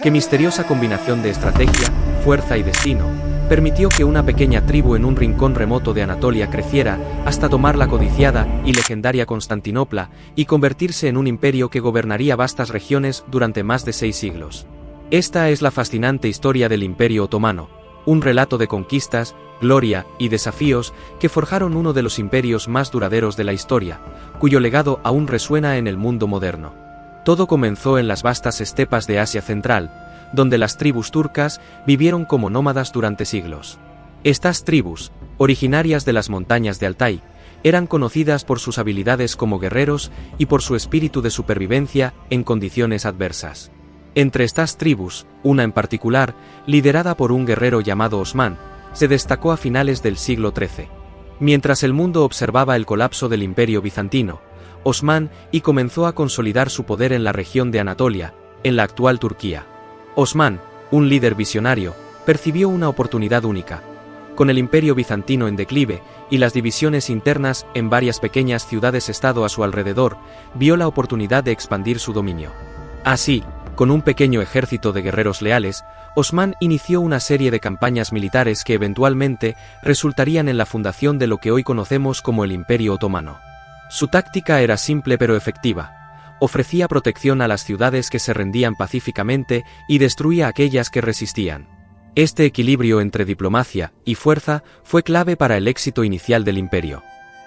Qué misteriosa combinación de estrategia, fuerza y destino permitió que una pequeña tribu en un rincón remoto de Anatolia creciera hasta tomar la codiciada y legendaria Constantinopla y convertirse en un imperio que gobernaría vastas regiones durante más de 6 siglos. Esta es la fascinante historia del Imperio Otomano, un relato de conquistas, gloria y desafíos que forjaron uno de los imperios más duraderos de la historia, cuyo legado aún resuena en el mundo moderno. Todo comenzó en las vastas estepas de Asia Central, donde las tribus turcas vivieron como nómadas durante siglos. Estas tribus, originarias de las montañas de Altai, eran conocidas por sus habilidades como guerreros y por su espíritu de supervivencia en condiciones adversas. Entre estas tribus, una en particular, liderada por un guerrero llamado Osman, se destacó a finales del siglo XIII. Mientras el mundo observaba el colapso del Imperio bizantino, Osman comenzó a consolidar su poder en la región de Anatolia, en la actual Turquía. Osman, un líder visionario, percibió una oportunidad única. Con el Imperio bizantino en declive y las divisiones internas en varias pequeñas ciudades-estado a su alrededor, vio la oportunidad de expandir su dominio. Así, con un pequeño ejército de guerreros leales, Osman inició una serie de campañas militares que eventualmente resultarían en la fundación de lo que hoy conocemos como el Imperio Otomano. Su táctica era simple pero efectiva. Ofrecía protección a las ciudades que se rendían pacíficamente y destruía a aquellas que resistían. Este equilibrio entre diplomacia y fuerza fue clave para el éxito inicial del imperio.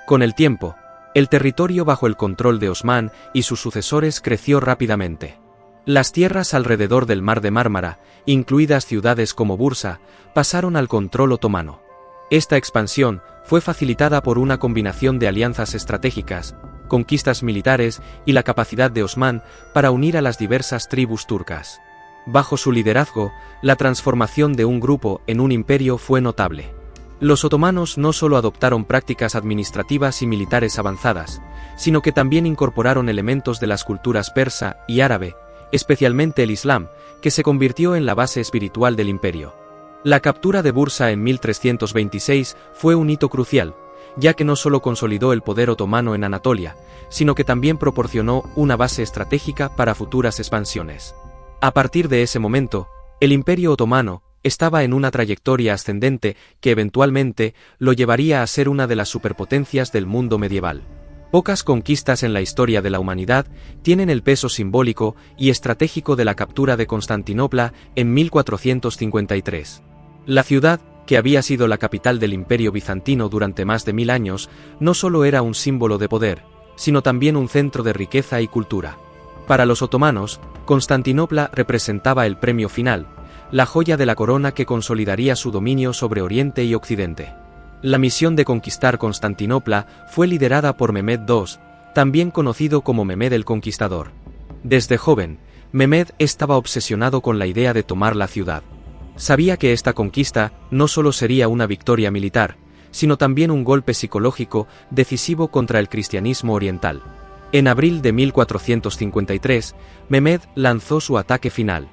Con el tiempo, el territorio bajo el control de Osman y sus sucesores creció rápidamente. Las tierras alrededor del Mar de Mármara, incluidas ciudades como Bursa, pasaron al control otomano. Esta expansión fue facilitada por una combinación de alianzas estratégicas, conquistas militares y la capacidad de Osman para unir a las diversas tribus turcas. Bajo su liderazgo, la transformación de un grupo en un imperio fue notable. Los otomanos no solo adoptaron prácticas administrativas y militares avanzadas, sino que también incorporaron elementos de las culturas persa y árabe, especialmente el Islam, que se convirtió en la base espiritual del imperio. La captura de Bursa en 1326 fue un hito crucial, ya que no solo consolidó el poder otomano en Anatolia, sino que también proporcionó una base estratégica para futuras expansiones. A partir de ese momento, el Imperio Otomano estaba en una trayectoria ascendente que eventualmente lo llevaría a ser una de las superpotencias del mundo medieval. Pocas conquistas en la historia de la humanidad tienen el peso simbólico y estratégico de la captura de Constantinopla en 1453. La ciudad, que había sido la capital del Imperio bizantino durante más de 1000 años, no solo era un símbolo de poder, sino también un centro de riqueza y cultura. Para los otomanos, Constantinopla representaba el premio final, la joya de la corona que consolidaría su dominio sobre Oriente y Occidente. La misión de conquistar Constantinopla fue liderada por Mehmed II, también conocido como Mehmed el Conquistador. Desde joven, Mehmed estaba obsesionado con la idea de tomar la ciudad. Sabía que esta conquista no solo sería una victoria militar, sino también un golpe psicológico decisivo contra el cristianismo oriental. En abril de 1453, Mehmed lanzó su ataque final.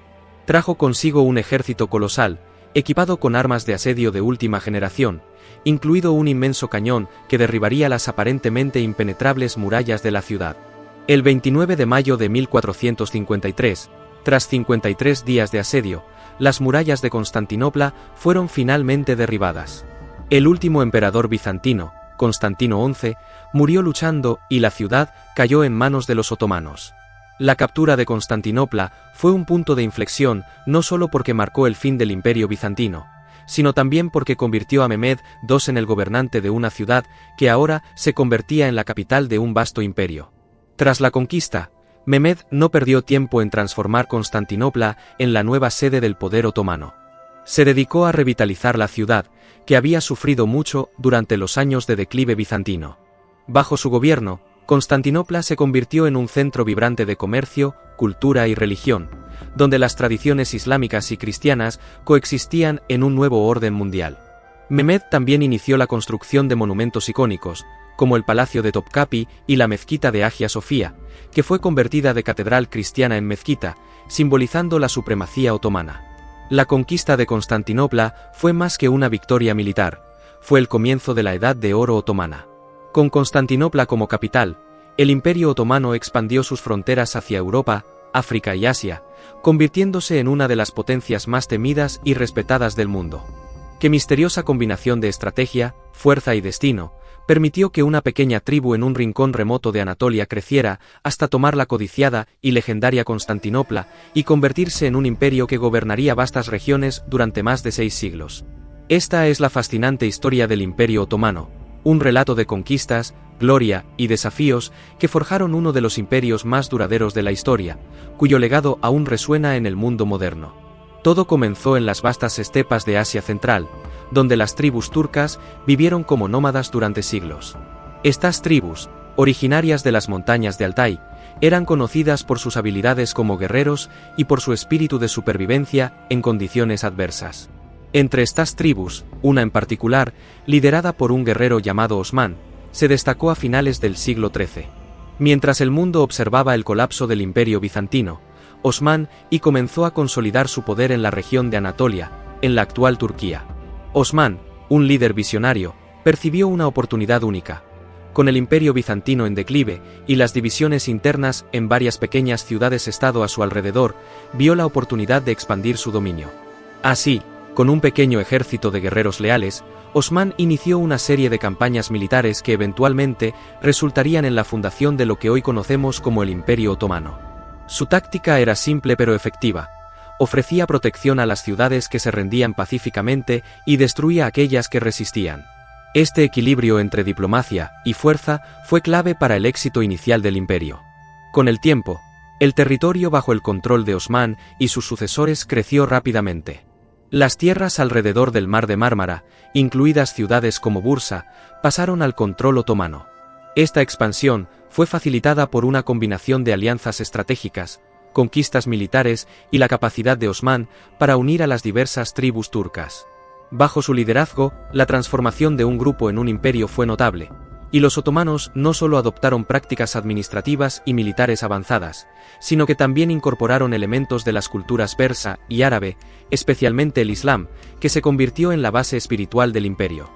Trajo consigo un ejército colosal, equipado con armas de asedio de última generación, incluido un inmenso cañón que derribaría las aparentemente impenetrables murallas de la ciudad. El 29 de mayo de 1453, tras 53 días de asedio, las murallas de Constantinopla fueron finalmente derribadas. El último emperador bizantino, Constantino XI, murió luchando y la ciudad cayó en manos de los otomanos. La captura de Constantinopla fue un punto de inflexión no solo porque marcó el fin del Imperio bizantino, sino también porque convirtió a Mehmed II en el gobernante de una ciudad que ahora se convertía en la capital de un vasto imperio. Tras la conquista, Mehmed no perdió tiempo en transformar Constantinopla en la nueva sede del poder otomano. Se dedicó a revitalizar la ciudad, que había sufrido mucho durante los años de declive bizantino. Bajo su gobierno, Constantinopla se convirtió en un centro vibrante de comercio, cultura y religión, donde las tradiciones islámicas y cristianas coexistían en un nuevo orden mundial. Mehmed también inició la construcción de monumentos icónicos, como el Palacio de Topkapi y la mezquita de Hagia Sofía, que fue convertida de catedral cristiana en mezquita, simbolizando la supremacía otomana. La conquista de Constantinopla fue más que una victoria militar, fue el comienzo de la Edad de Oro otomana. Con Constantinopla como capital, el Imperio Otomano expandió sus fronteras hacia Europa, África y Asia, convirtiéndose en una de las potencias más temidas y respetadas del mundo. Qué misteriosa combinación de estrategia, fuerza y destino permitió que una pequeña tribu en un rincón remoto de Anatolia creciera hasta tomar la codiciada y legendaria Constantinopla y convertirse en un imperio que gobernaría vastas regiones durante más de 6 siglos. Esta es la fascinante historia del Imperio Otomano, un relato de conquistas, gloria y desafíos que forjaron uno de los imperios más duraderos de la historia, cuyo legado aún resuena en el mundo moderno. Todo comenzó en las vastas estepas de Asia Central, donde las tribus turcas vivieron como nómadas durante siglos. Estas tribus, originarias de las montañas de Altai, eran conocidas por sus habilidades como guerreros y por su espíritu de supervivencia en condiciones adversas. Entre estas tribus, una en particular, liderada por un guerrero llamado Osman, se destacó a finales del siglo XIII. Mientras el mundo observaba el colapso del Imperio bizantino, Osman comenzó a consolidar su poder en la región de Anatolia, en la actual Turquía. Osman, un líder visionario, percibió una oportunidad única. Con el Imperio bizantino en declive y las divisiones internas en varias pequeñas ciudades-estado a su alrededor, vio la oportunidad de expandir su dominio. Así, con un pequeño ejército de guerreros leales, Osman inició una serie de campañas militares que eventualmente resultarían en la fundación de lo que hoy conocemos como el Imperio Otomano. Su táctica era simple pero efectiva. Ofrecía protección a las ciudades que se rendían pacíficamente y destruía aquellas que resistían. Este equilibrio entre diplomacia y fuerza fue clave para el éxito inicial del imperio. Con el tiempo, el territorio bajo el control de Osman y sus sucesores creció rápidamente. Las tierras alrededor del Mar de Mármara, incluidas ciudades como Bursa, pasaron al control otomano. Esta expansión fue facilitada por una combinación de alianzas estratégicas, conquistas militares y la capacidad de Osman para unir a las diversas tribus turcas. Bajo su liderazgo, la transformación de un grupo en un imperio fue notable, y los otomanos no solo adoptaron prácticas administrativas y militares avanzadas, sino que también incorporaron elementos de las culturas persa y árabe, especialmente el Islam, que se convirtió en la base espiritual del imperio.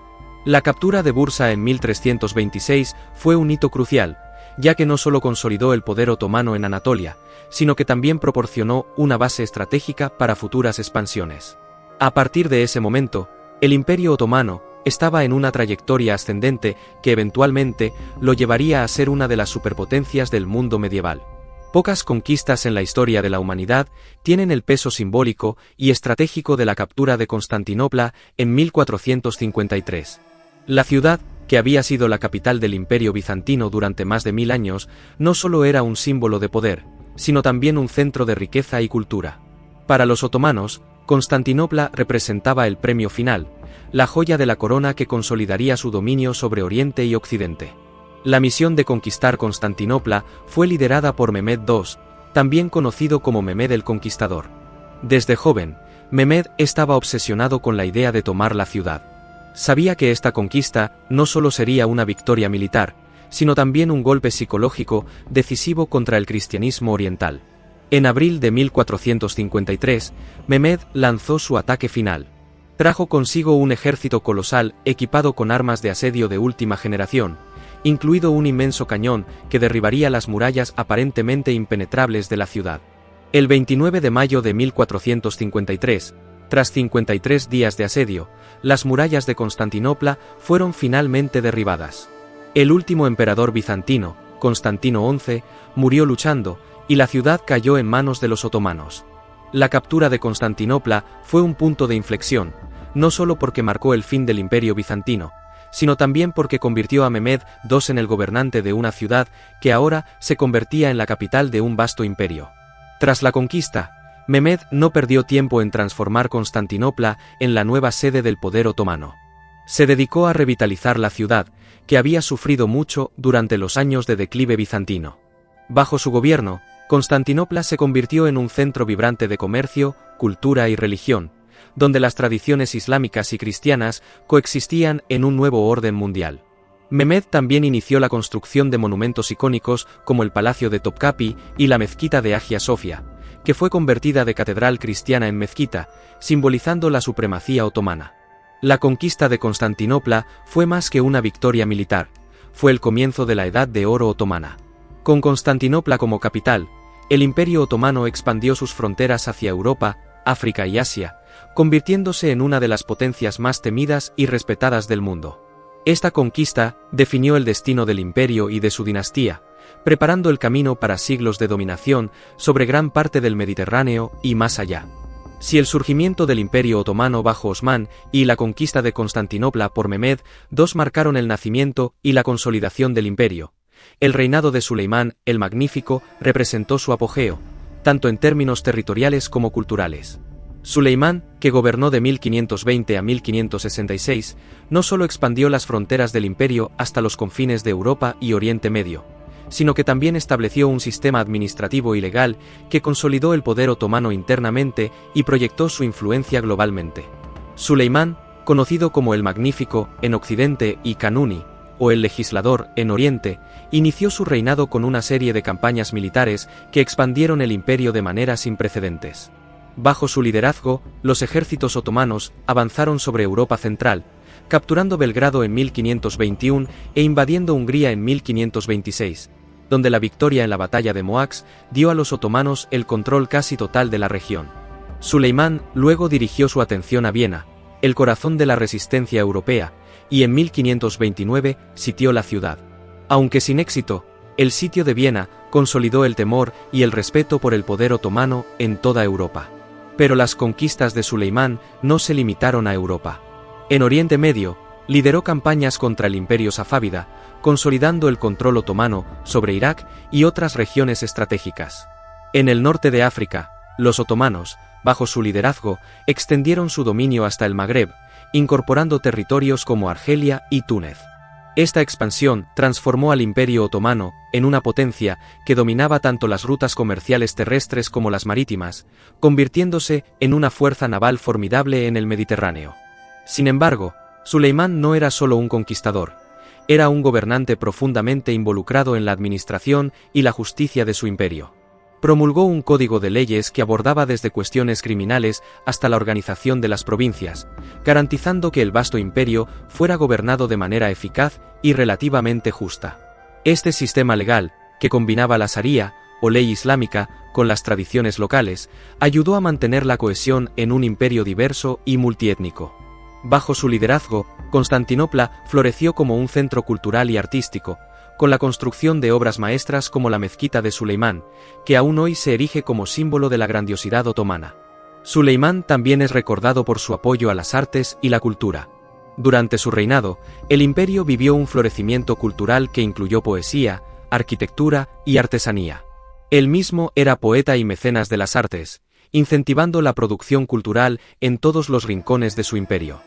La captura de Bursa en 1326 fue un hito crucial, ya que no solo consolidó el poder otomano en Anatolia, sino que también proporcionó una base estratégica para futuras expansiones. A partir de ese momento, el Imperio Otomano estaba en una trayectoria ascendente que eventualmente lo llevaría a ser una de las superpotencias del mundo medieval. Pocas conquistas en la historia de la humanidad tienen el peso simbólico y estratégico de la captura de Constantinopla en 1453. La ciudad, que había sido la capital del Imperio bizantino durante más de 1000 años, no solo era un símbolo de poder, sino también un centro de riqueza y cultura. Para los otomanos, Constantinopla representaba el premio final, la joya de la corona que consolidaría su dominio sobre Oriente y Occidente. La misión de conquistar Constantinopla fue liderada por Mehmed II, también conocido como Mehmed el Conquistador. Desde joven, Mehmed estaba obsesionado con la idea de tomar la ciudad. Sabía que esta conquista no solo sería una victoria militar, sino también un golpe psicológico decisivo contra el cristianismo oriental. En abril de 1453, Mehmed lanzó su ataque final. Trajo consigo un ejército colosal equipado con armas de asedio de última generación, incluido un inmenso cañón que derribaría las murallas aparentemente impenetrables de la ciudad. El 29 de mayo de 1453, tras 53 días de asedio, las murallas de Constantinopla fueron finalmente derribadas. El último emperador bizantino, Constantino XI, murió luchando, y la ciudad cayó en manos de los otomanos. La captura de Constantinopla fue un punto de inflexión, no solo porque marcó el fin del Imperio bizantino, sino también porque convirtió a Mehmed II en el gobernante de una ciudad que ahora se convertía en la capital de un vasto imperio. Tras la conquista, Mehmed no perdió tiempo en transformar Constantinopla en la nueva sede del poder otomano. Se dedicó a revitalizar la ciudad, que había sufrido mucho durante los años de declive bizantino. Bajo su gobierno, Constantinopla se convirtió en un centro vibrante de comercio, cultura y religión, donde las tradiciones islámicas y cristianas coexistían en un nuevo orden mundial. Mehmed también inició la construcción de monumentos icónicos como el Palacio de Topkapi y la mezquita de Hagia Sofia, que fue convertida de catedral cristiana en mezquita, simbolizando la supremacía otomana. La conquista de Constantinopla fue más que una victoria militar, fue el comienzo de la Edad de Oro otomana. Con Constantinopla como capital, el Imperio Otomano expandió sus fronteras hacia Europa, África y Asia, convirtiéndose en una de las potencias más temidas y respetadas del mundo. Esta conquista definió el destino del imperio y de su dinastía, preparando el camino para siglos de dominación sobre gran parte del Mediterráneo y más allá. Si el surgimiento del Imperio Otomano bajo Osmán y la conquista de Constantinopla por Mehmed II marcaron el nacimiento y la consolidación del imperio, el reinado de Suleimán el Magnífico representó su apogeo, tanto en términos territoriales como culturales. Suleimán, que gobernó de 1520 a 1566, no solo expandió las fronteras del imperio hasta los confines de Europa y Oriente Medio, sino que también estableció un sistema administrativo y legal que consolidó el poder otomano internamente y proyectó su influencia globalmente. Suleimán, conocido como el Magnífico en Occidente y Kanuni, o el Legislador en Oriente, inició su reinado con una serie de campañas militares que expandieron el imperio de manera sin precedentes. Bajo su liderazgo, los ejércitos otomanos avanzaron sobre Europa Central, capturando Belgrado en 1521 e invadiendo Hungría en 1526, donde la victoria en la batalla de Moax dio a los otomanos el control casi total de la región. Suleimán luego dirigió su atención a Viena, el corazón de la resistencia europea, y en 1529 sitió la ciudad. Aunque sin éxito, el sitio de Viena consolidó el temor y el respeto por el poder otomano en toda Europa. Pero las conquistas de Suleimán no se limitaron a Europa. En Oriente Medio, lideró campañas contra el imperio safávida, consolidando el control otomano sobre Irak y otras regiones estratégicas. En el norte de África, los otomanos, bajo su liderazgo, extendieron su dominio hasta el Magreb, incorporando territorios como Argelia y Túnez. Esta expansión transformó al Imperio Otomano en una potencia que dominaba tanto las rutas comerciales terrestres como las marítimas, convirtiéndose en una fuerza naval formidable en el Mediterráneo. Sin embargo, Suleimán no era solo un conquistador, era un gobernante profundamente involucrado en la administración y la justicia de su imperio. Promulgó un código de leyes que abordaba desde cuestiones criminales hasta la organización de las provincias, garantizando que el vasto imperio fuera gobernado de manera eficaz y relativamente justa. Este sistema legal, que combinaba la Sharía, o ley islámica, con las tradiciones locales, ayudó a mantener la cohesión en un imperio diverso y multiétnico. Bajo su liderazgo, Constantinopla floreció como un centro cultural y artístico, con la construcción de obras maestras como la mezquita de Suleimán, que aún hoy se erige como símbolo de la grandiosidad otomana. Suleimán también es recordado por su apoyo a las artes y la cultura. Durante su reinado, el imperio vivió un florecimiento cultural que incluyó poesía, arquitectura y artesanía. Él mismo era poeta y mecenas de las artes, incentivando la producción cultural en todos los rincones de su imperio.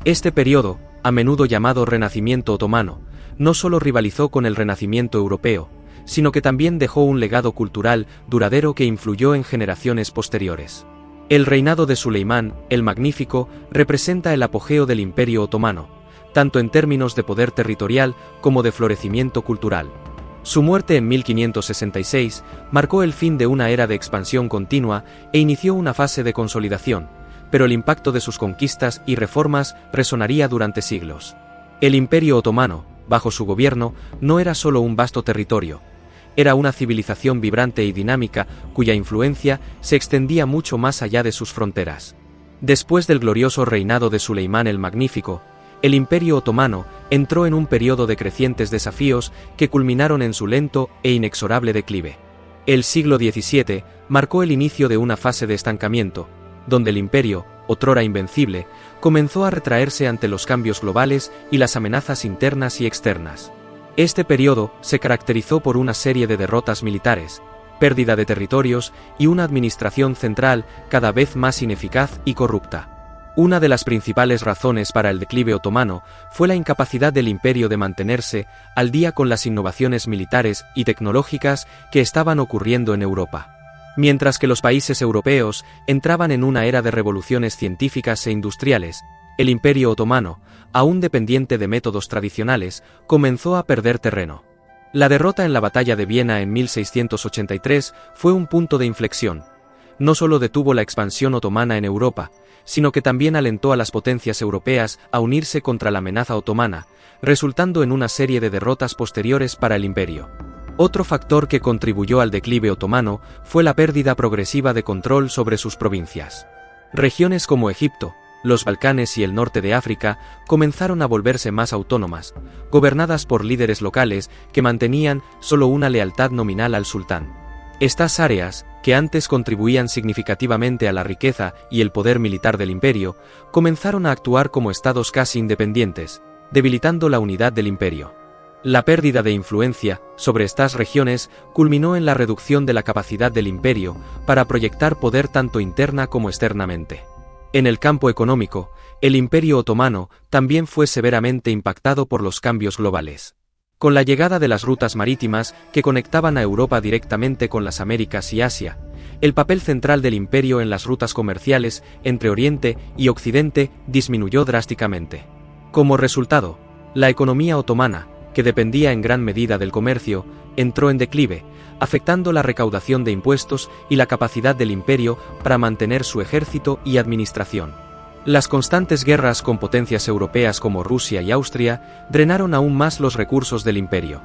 Este periodo, a menudo llamado Renacimiento otomano, no solo rivalizó con el Renacimiento europeo, sino que también dejó un legado cultural duradero que influyó en generaciones posteriores. El reinado de Suleimán, el Magnífico, representa el apogeo del Imperio Otomano, tanto en términos de poder territorial como de florecimiento cultural. Su muerte en 1566 marcó el fin de una era de expansión continua e inició una fase de consolidación, pero el impacto de sus conquistas y reformas resonaría durante siglos. El Imperio Otomano, bajo su gobierno, no era solo un vasto territorio, era una civilización vibrante y dinámica cuya influencia se extendía mucho más allá de sus fronteras. Después del glorioso reinado de Suleimán el Magnífico, el Imperio Otomano entró en un periodo de crecientes desafíos que culminaron en su lento e inexorable declive. El siglo XVII marcó el inicio de una fase de estancamiento, donde el imperio, otrora invencible, comenzó a retraerse ante los cambios globales y las amenazas internas y externas. Este periodo se caracterizó por una serie de derrotas militares, pérdida de territorios y una administración central cada vez más ineficaz y corrupta. Una de las principales razones para el declive otomano fue la incapacidad del imperio de mantenerse al día con las innovaciones militares y tecnológicas que estaban ocurriendo en Europa. Mientras que los países europeos entraban en una era de revoluciones científicas e industriales, el Imperio Otomano, aún dependiente de métodos tradicionales, comenzó a perder terreno. La derrota en la batalla de Viena en 1683 fue un punto de inflexión. No solo detuvo la expansión otomana en Europa, sino que también alentó a las potencias europeas a unirse contra la amenaza otomana, resultando en una serie de derrotas posteriores para el imperio. Otro factor que contribuyó al declive otomano fue la pérdida progresiva de control sobre sus provincias. Regiones como Egipto, los Balcanes y el norte de África comenzaron a volverse más autónomas, gobernadas por líderes locales que mantenían solo una lealtad nominal al sultán. Estas áreas, que antes contribuían significativamente a la riqueza y el poder militar del imperio, comenzaron a actuar como estados casi independientes, debilitando la unidad del imperio. La pérdida de influencia sobre estas regiones culminó en la reducción de la capacidad del imperio para proyectar poder tanto interna como externamente. En el campo económico, el Imperio Otomano también fue severamente impactado por los cambios globales. Con la llegada de las rutas marítimas que conectaban a Europa directamente con las Américas y Asia, el papel central del imperio en las rutas comerciales entre Oriente y Occidente disminuyó drásticamente. Como resultado, la economía otomana, que dependía en gran medida del comercio, entró en declive, afectando la recaudación de impuestos y la capacidad del imperio para mantener su ejército y administración. Las constantes guerras con potencias europeas como Rusia y Austria drenaron aún más los recursos del imperio.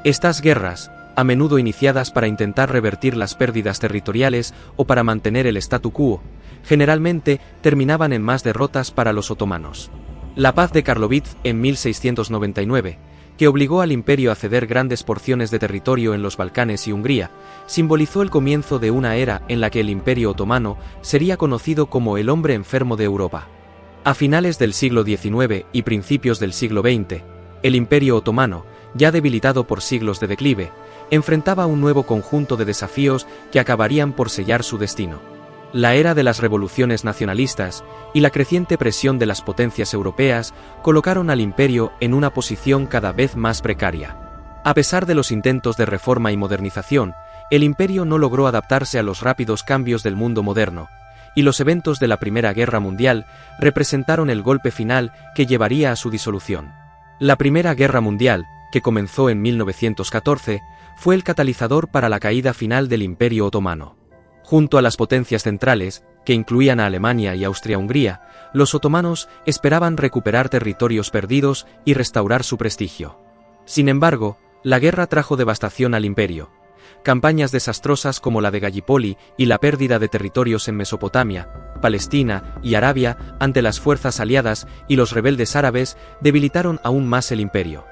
Estas guerras, a menudo iniciadas para intentar revertir las pérdidas territoriales o para mantener el statu quo, generalmente terminaban en más derrotas para los otomanos. La paz de Karlovitz en 1699, que obligó al imperio a ceder grandes porciones de territorio en los Balcanes y Hungría, simbolizó el comienzo de una era en la que el imperio otomano sería conocido como el hombre enfermo de Europa. A finales del siglo XIX y principios del siglo XX, el imperio otomano, ya debilitado por siglos de declive, enfrentaba un nuevo conjunto de desafíos que acabarían por sellar su destino. La era de las revoluciones nacionalistas y la creciente presión de las potencias europeas colocaron al imperio en una posición cada vez más precaria. A pesar de los intentos de reforma y modernización, el imperio no logró adaptarse a los rápidos cambios del mundo moderno, y los eventos de la Primera Guerra Mundial representaron el golpe final que llevaría a su disolución. La Primera Guerra Mundial, que comenzó en 1914, fue el catalizador para la caída final del Imperio Otomano. Junto a las potencias centrales, que incluían a Alemania y Austria-Hungría, los otomanos esperaban recuperar territorios perdidos y restaurar su prestigio. Sin embargo, la guerra trajo devastación al imperio. Campañas desastrosas como la de Gallipoli y la pérdida de territorios en Mesopotamia, Palestina y Arabia ante las fuerzas aliadas y los rebeldes árabes debilitaron aún más el imperio.